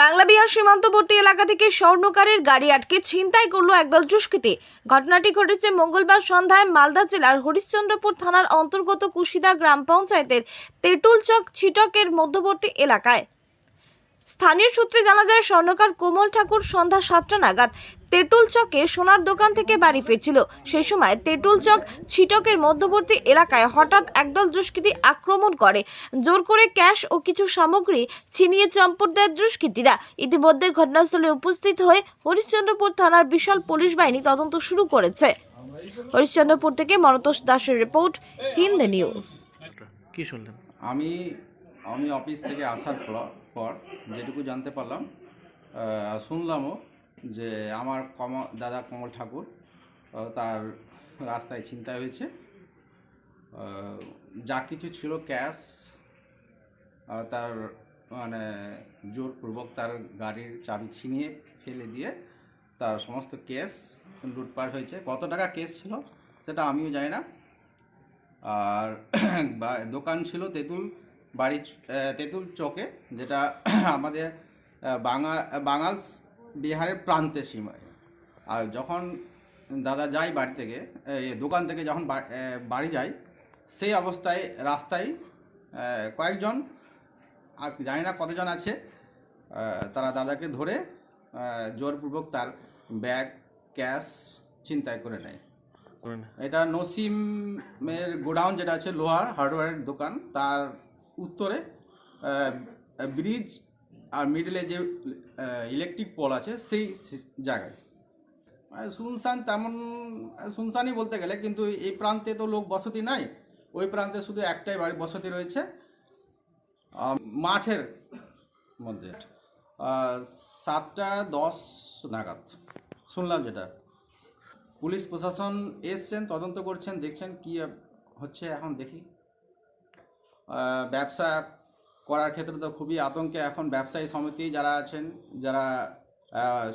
বাংলাবিহার সীমান্তবর্তী এলাকা থেকে স্বর্ণকারের গাড়ি আটকে ছিনতাই করলো একদল দুষ্কৃতী। ঘটনাটি ঘটেছে মঙ্গলবার সন্ধ্যায় মালদা জেলার হরিশ্চন্দ্রপুর থানার অন্তর্গত কুশিদা গ্রাম পঞ্চায়েতের তেঁতুলচক ছিটকের মধ্যবর্তী এলাকায়। স্থানীয় সূত্রে জানা যায়, স্বর্ণকার কোমল ঠাকুর সন্ধ্যা 7টা নাগাদ তেঁতুলচকে সোনার দোকান থেকে বাড়ি ফিরছিল। সেই সময় তেঁতুলচক ছিটকের মধ্যবর্তী এলাকায় হঠাৎ একদল দুষ্কৃতী আক্রমণ করে। জোর করে ক্যাশ ও কিছু সামগ্রী ছিনিয়ে চম্পট দেয় দুষ্কৃতীরা। ইতিমধ্যে ঘটনাস্থলে উপস্থিত হয়ে হরিশ্চন্দ্রপুর থানার বিশাল পুলিশ বাহিনী তদন্ত শুরু করেছে। হরিশ্চন্দ্রপুর থেকে মনতোষ দাসের রিপোর্ট, হিন্দ নিউজ। কি শুনলেন? আমি অফিস থেকে আসার পর যেটুকু জানতে পারলাম, শুনলামও যে আমার দাদা কমল ঠাকুর তার রাস্তায় ছিনতাই হয়েছে। যা কিছু ছিল ক্যাশ, তার মানে জোরপূর্বক তার গাড়ির চাবি ছিনিয়ে ফেলে দিয়ে তার সমস্ত কেস লুটপাট হয়েছে। কত টাকা কেস ছিল সেটা আমিও জানি না। আর দোকান ছিল তেঁতুল চকে, যেটা আমাদের বাঙাল বিহারের প্রান্তে সীমায়। আর যখন দাদা যায় বাড়ি থেকে, দোকান থেকে যখন বাড়ি যায়, সেই অবস্থায় রাস্তায় কয়েকজন, আর জানি না কতজন আছে, তারা দাদাকে ধরে জোরপূর্বক তার ব্যাগ ক্যাশ ছিনতাই করে নেয়। এটা নসিমের গোডাউন যেটা আছে লোহার হার্ডওয়্যারের দোকান, তার উত্তরে ব্রিজ আর মিডলে যে ইলেকট্রিক পোল আছে সেই জায়গায়। শুনশান, তেমন শুনশানই বলতে গেলে, কিন্তু এই প্রান্তে তো লোক বসতি নাই। ওই প্রান্তে শুধু একটাই বাড়ি বসতি রয়েছে মাঠের মধ্যে। 7টা 10 নাগাদ শুনলাম যেটা। পুলিশ প্রশাসন এসছেন, তদন্ত করছেন, দেখছেন কি হচ্ছে। এখন দেখি। ব্যবসা করার ক্ষেত্রে তো খুবই আতঙ্কে এখন ব্যবসায়ী সমিতি যারা আছেন, যারা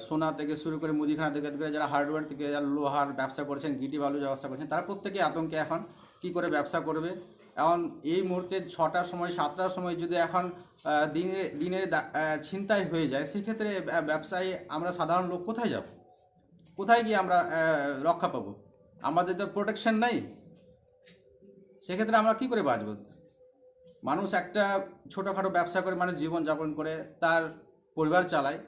সোনা থেকে শুরু করে মুদিখানা থেকে যারা হার্ডওয়্যার থেকে যারা লোহার ব্যবসা করছেন, গিটি বালু ব্যবসা করছেন, তারা প্রত্যেকেই আতঙ্কে এখন কি করে ব্যবসা করবে। এখন এই মুহূর্তে 6টার সময় 7টার সময় যদি এখন দিনে ছিনতাই হয়ে যায়, সেক্ষেত্রে ব্যবসায়ী আমরা সাধারণ লোক কোথায় যাব? কোথায় গিয়ে আমরা রক্ষা পাবো? আমাদের তো প্রোটেকশন নেই। সেক্ষেত্রে আমরা কি করে বাঁচব? মানুষ একটা ছোটোখাটো ব্যবসা করে মানুষ জীবনযাপন করে তার পরিবার চালায়।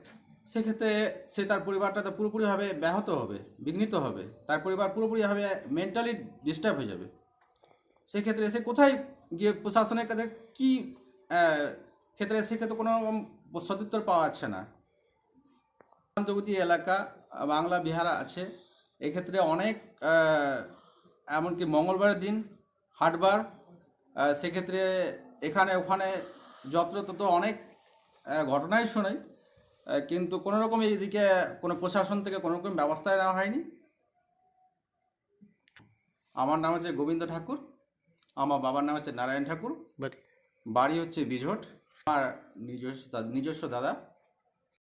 সেক্ষেত্রে সে তার পরিবারটা তো পুরোপুরিভাবে ব্যাহত হবে, বিঘ্নিত হবে, তার পরিবার পুরোপুরিভাবে মেন্টালি ডিস্টার্ব হয়ে যাবে। সেক্ষেত্রে সে কোথায় গিয়ে প্রশাসনের কাছে কী ক্ষেত্রে সেক্ষেত্রে কোনো সদুত্তর পাওয়া যাচ্ছে না। সীমান্তবর্তী এলাকা বাংলা বিহার আছে, এক্ষেত্রে অনেক এমনকি মঙ্গলবারের দিন হাটবার, সেক্ষেত্রে এখানে ওখানে যত্রতত্র অনেক ঘটনাই শোনাই, কিন্তু কোনো রকম এইদিকে কোনো প্রশাসন থেকে কোনো রকম ব্যবস্থা নেওয়া হয়নি। আমার নাম হচ্ছে গোবিন্দ ঠাকুর, আমার বাবার নাম হচ্ছে নারায়ণ ঠাকুর, বাড়ি হচ্ছে বিঝট। আমার নিজস্ব দাদা